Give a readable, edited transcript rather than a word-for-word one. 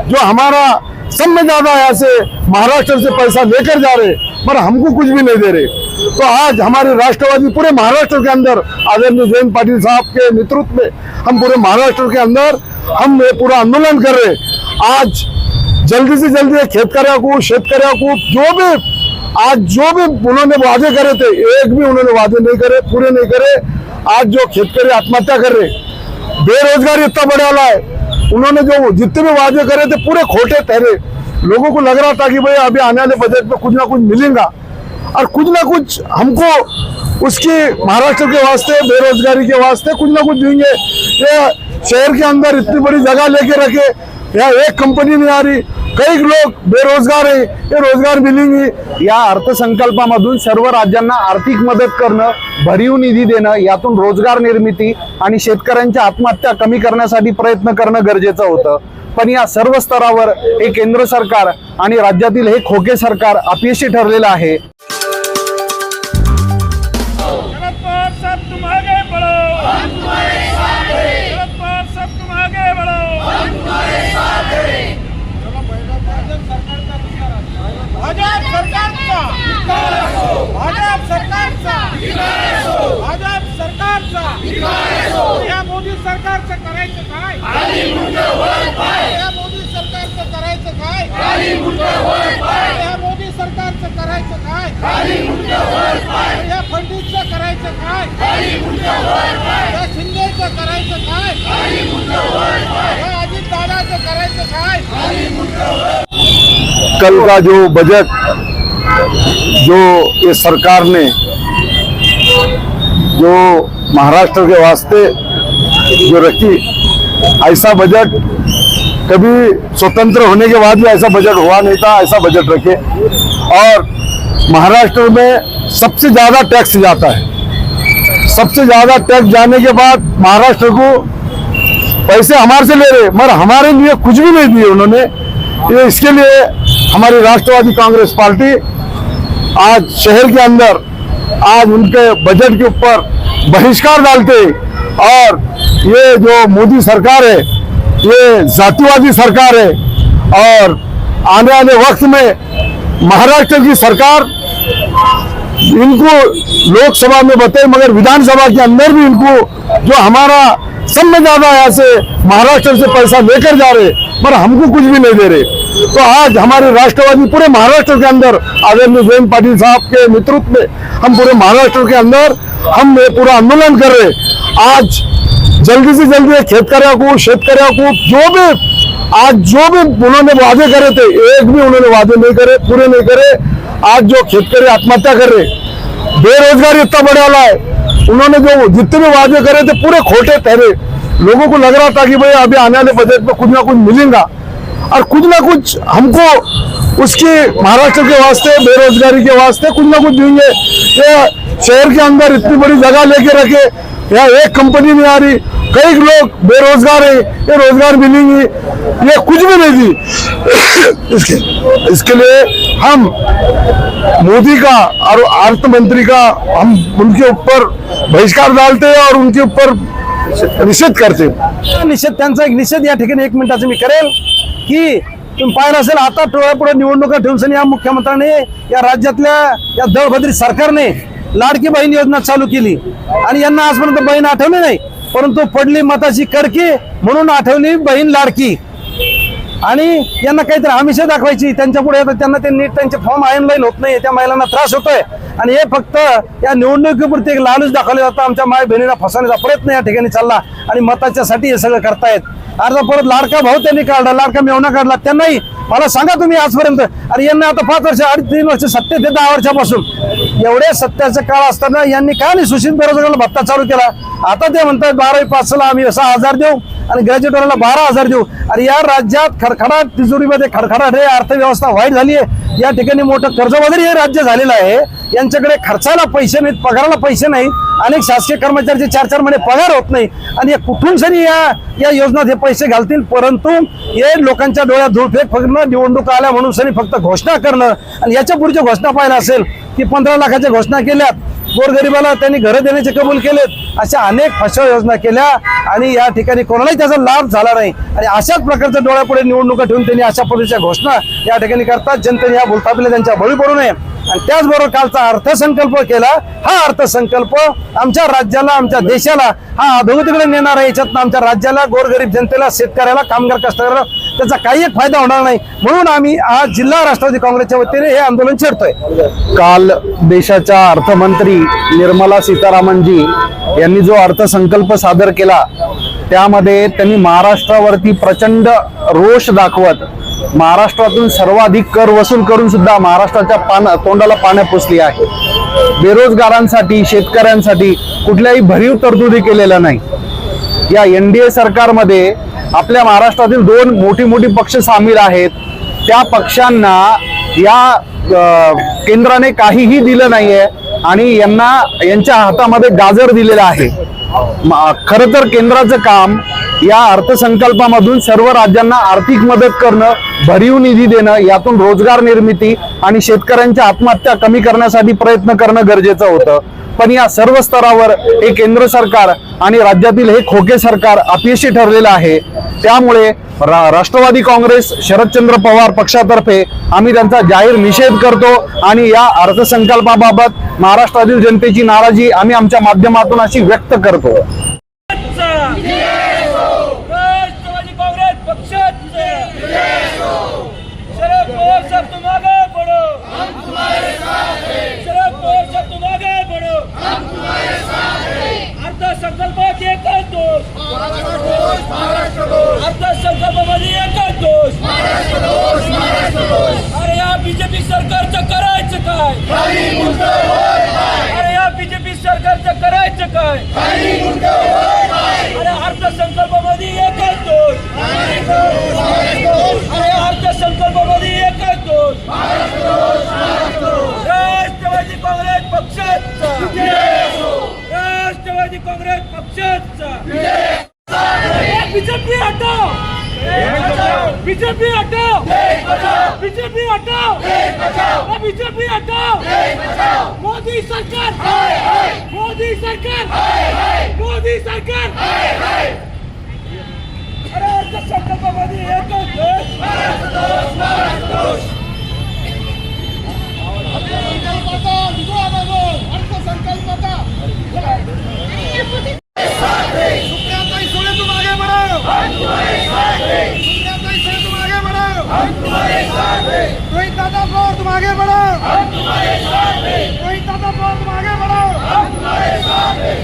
जो हमारा सब में ज्यादा यहाँ से महाराष्ट्र से पैसा लेकर जा रहे, पर हमको कुछ भी नहीं दे रहे। तो आज हमारे राष्ट्रवादी पूरे महाराष्ट्र के अंदर आदरणीय जयंत पाटिल साहब के नेतृत्व में हम पूरे महाराष्ट्र के अंदर हम ये पूरा आंदोलन कर रहे। आज जल्दी से जल्दी शेतकऱ्या को जो भी उन्होंने वादे करे थे, एक भी उन्होंने वादे नहीं करे, पूरे नहीं करे। आज जो शेतकरी आत्महत्या कर रहे, बेरोजगारी इतना बढ़ा वाला है, उन्होंने जो जितने भी वादे करे थे पूरे खोटे ठहरे। लोगों को लग रहा था कि भाई अभी आने वाले बजट में कुछ ना कुछ मिलेगा और कुछ ना कुछ हमको उसकी महाराष्ट्र के वास्ते, बेरोजगारी के वास्ते कुछ ना कुछ देंगे। ये शहर के अंदर इतनी बड़ी जगह लेके रखे, यहाँ एक कंपनी नहीं आ रही, कई लोग बेरोजगार आहे, हे रोजगार मिळेंगे। या अर्थसंकल्पामधून सर्व राज्यांना आर्थिक मदत करणं, भरीव निधी देणं, यातून रोजगार निर्मिती आणि शेतकऱ्यांच्या आत्महत्या कमी करण्यासाठी प्रयत्न करणं गरजेचं होतं। पण या सर्व स्तरावर हे केंद्र सरकार आणि राज्यातील हे खोके सरकार अपयशी ठरलेलं आहे। या मोदी सरकारचं करायचं काय? या मोदी सरकारचं करायचं काय? या मोदी सरकारचं करायचं काय? या फडणवीसचं करायचं काय? या शिंदेचं करायचं काय? या अजितदादाचं करायचं काय? कल का जो बजट जो ये सरकार ने जो महाराष्ट्र के वास्ते जो रखी, ऐसा बजट कभी स्वतंत्र होने के बाद भी ऐसा बजट हुआ नहीं था। ऐसा बजट रखे और महाराष्ट्र में सबसे ज्यादा टैक्स जाता है। सबसे ज्यादा टैक्स जाने के बाद महाराष्ट्र को पैसे हमारे से ले रहे, मगर हमारे लिए कुछ भी नहीं दिए उन्होंने। ये इसके लिए हमारी राष्ट्रवादी कांग्रेस पार्टी आज शहर के अंदर आज उनके बजट के ऊपर बहिष्कार डालते और ये जो मोदी सरकार है ये जातिवादी सरकार है और आने वाले वक्त में महाराष्ट्र की सरकार इनको लोकसभा में बताए, मगर विधानसभा के अंदर भी इनको जो हमारा सब में ज्यादा यहाँ से महाराष्ट्र से पैसा लेकर जा रहे, पर हमको कुछ भी नहीं दे रहे। तो आज हमारे राष्ट्रवादी पूरे महाराष्ट्र के अंदर आदरणीय जयंत पाटिल साहब के नेतृत्व में हम पूरे महाराष्ट्र के अंदर हम ये पूरा आंदोलन कर रहे। आज जल्दी से जल्दी शेतकऱ्या को जो भी उन्होंने वादे करे थे, एक भी उन्होंने वादे नहीं करे, पूरे नहीं करे। आज जो शेतकरी आत्महत्या कर रहे, बेरोजगारी इतना बढ़ा वाला है, उन्होंने जो जितने भी वादे करे थे पूरे खोटे ठहरे। लोगों को लग रहा था कि भाई अभी आने वाले बजट में कुछ ना कुछ मिलेगा और कुछ ना कुछ हमको उसकी महाराष्ट्र के वास्ते, बेरोजगारी के वास्ते कुछ ना कुछ देंगे। ये शहर के अंदर इतनी बड़ी जगह लेके रखे, यहाँ एक कंपनी नहीं आ रही, कई लोग बेरोजगार है, ये रोजगार मिलेंगे, ये कुछ भी नहीं दी। इसके लिए हम मोदी का और अर्थ मंत्री का हम उनके ऊपर बहिष्कार डालते हैं और उनके ऊपर निषेध करते। निषेध त्यांचा एक निषेध या ठिकाणी 1 मिनिटाचं मी करेल की तुम्ही पाहिलं असेल आता डोळ्यापुढे निवडणुका ठेवून या मुख्यमंत्र्याने या राज्यातल्या या दळभद्री सरकारने लाडकी बहीण योजना चालू केली आणि यांना आजपर्यंत बहीण आठवली नाही, परंतु पडली मताची कडकी म्हणून आठवली बहीण लाडकी। आणि यांना काहीतरी आमिष दाखवायची, त्यांच्या पुढे त्यांना ते नीट त्यांचे फॉर्म ऑनलाईन होत नाही, त्या महिलांना त्रास होतोय आणि हे फक्त या निवडणुकीपुरते एक लालूच दाखवले जातं। आमच्या माय बहिणीला फसवण्याचा प्रयत्न या ठिकाणी चालला आणि मताच्यासाठी हे सगळं करतायत। अर्धा परत लाडका भाऊ त्यांनी काढला, लाडका मेवणा काढला, त्यांनाही मला सांगा तुम्ही आजपर्यंत, आणि यांना आता 5 वर्ष 3 वर्ष सत्तेत 10 वर्षापासून एवढे सत्याचा काळ असताना यांनी का नाही सूचित बेरोजगाराला भत्ता चालू केला? आता ते म्हणतात 12वी पासला आम्ही 6,000 देऊ आणि ग्रॅज्युएटला 12,000 देऊ। आणि या राज्यात खडखडाट, तिजोरीमध्ये खडखडाट आहे, अर्थव्यवस्था वाईट झाली आहे, या ठिकाणी मोठं कर्जबाजारी हे राज्य झालेलं आहे। यांच्याकडे खर्चाला पैसे नाहीत, पगाराला पैसे नाहीत, अनेक शासकीय कर्मचाऱ्यांचे 4-4 महिने पगार होत नाही आणि कुठून सरी या योजनात हे पैसे घालतील। परंतु हे लोकांच्या डोळ्यात धूळफेक फकणं, निवडणूक आल्या म्हणून सरी फक्त घोषणा करणं आणि याच्या पुढच्या घोषणा पाहिला असेल की 15 लाखाच्या घोषणा केल्यात, गोरगरिबाला त्यांनी घरं देण्याचे कबूल केलेत, अशा अनेक फसव्या योजना केल्या आणि या ठिकाणी कोणालाही त्याचा लाभ झाला नाही. आणि अशाच प्रकारच्या डोळ्यापुढे निवडणुका ठेवून त्यांनी अशा पद्धतीच्या घोषणा या ठिकाणी करतात. जनतेने या भूलथापीला त्यांच्या बळी पडू नये. आणि त्याचबरोबर कालचा अर्थसंकल्प केला. हा अर्थसंकल्प आमच्या राज्याला, आमच्या देशाला हा अधोगतीकडे नेणार आहे. याच्यातनं आमच्या राज्याला, गोरगरीब जनतेला, शेतकऱ्याला, कामगार कष्टकऱ्याला त्याचा काही एक फायदा होणार नाही. म्हणून आम्ही आज जिल्हा राष्ट्रवादी काँग्रेसच्या वतीने हे आंदोलन छेडतोय. काल देशाच्या अर्थमंत्री निर्मला सीतारामनजी यांनी जो अर्थसंकल्प सादर केला त्यामध्ये त्यांनी महाराष्ट्रावरती प्रचंड रोष दाखवत महाराष्ट्रातून सर्वाधिक कर वसूल करून सुद्धा महाराष्ट्राच्या तोंडाला पाण्या पुसली आहे. बेरोजगारांसाठी, शेतकऱ्यांसाठी कुठल्याही भरीव तरतुदी केलेल्या नाही. या NDA सरकारमध्ये आपल्या महाराष्ट्रातील 2 मोठी पक्ष सामील आहेत. त्या पक्षांना या केंद्राने काहीही दिलं नाहीये आणि यांच्या हातामध्ये गाजर दिलेलं आहे. खरं तर केंद्राचं काम या अर्थसंकल्पामधून सर्व राज्यांना आर्थिक मदत करणं, भरीव निधी देणं, यातून रोजगार निर्मिती आणि शेतकऱ्यांच्या आत्महत्या कमी करण्यासाठी प्रयत्न करणं गरजेचं होतं. पण या सर्व स्तरावर हे केंद्र सरकार आणि राज्यातील हे खोके सरकार अपयशी ठरलेलं आहे. त्यामुळे राष्ट्रवादी काँग्रेस, शरदचंद्र पवार पक्षातर्फे आम्ही त्यांचा जाहीर निषेध करतो आणि या अर्थसंकल्पाबाबत महाराष्ट्रातील जनतेची नाराजी आम्ही आमच्या माध्यमातून अशी व्यक्त करतो. राष्ट्रवादी कांग्रेस पक्षाचे शरद पवार साहब तुम आगे बढ़ो, हम तुम्हारे साथ हैं. शरद पवार साहब तुम आगे बढ़ो, हम तुम्हारे साथ हैं. अर्थसंकल्पात एकच दोष, महाराष्ट्र दोष, महाराष्ट्र दोष. अर्थसंकल्पामध्ये एकच दोष, महाराष्ट्र दोष, महाराष्ट्र दोष. अरे या बीजेपी सरकारचं करायचं काय? खाली मुंडकं वर पाय. अरे या बीजेपी सरकारचं करायचं काय? खाली मुंडकं वर पाय. अरे अर्थसंकल्पामध्ये एकच दोष, अरे अर्थसंकल्पामध्ये एकच दोष, राष्ट्रवादी काँग्रेस पक्षाचा, राष्ट्रवादी काँग्रेस पक्षाचा. बीजेपी हटाओ, बीजेपी हटाओ, बीजेपी हटाओ, बीजेपी हटाओ. मोदी सरकार, मोदी सरकार, मोदी सरकार. अरे अर्थसंकल्पामध्ये एकच दोष, महाराष्ट्र दोष, महाराष्ट्र दोष. अर्थसंकल्पाचा सुप्रियाताई सुळे तुम आगे बढ़ो, हम तुम्हारे साथ हैं. सुप्रियाताई सुळे तुम आगे बढ़ो, हम तुम्हारे साथ हैं. रोहित दादा पवार तुम आगे बढ़ो, हम तुम्हारे साथ हैं. रोहित दादा पवार तुम आगे बढ़ो, हम तुम्हारे साथ हैं.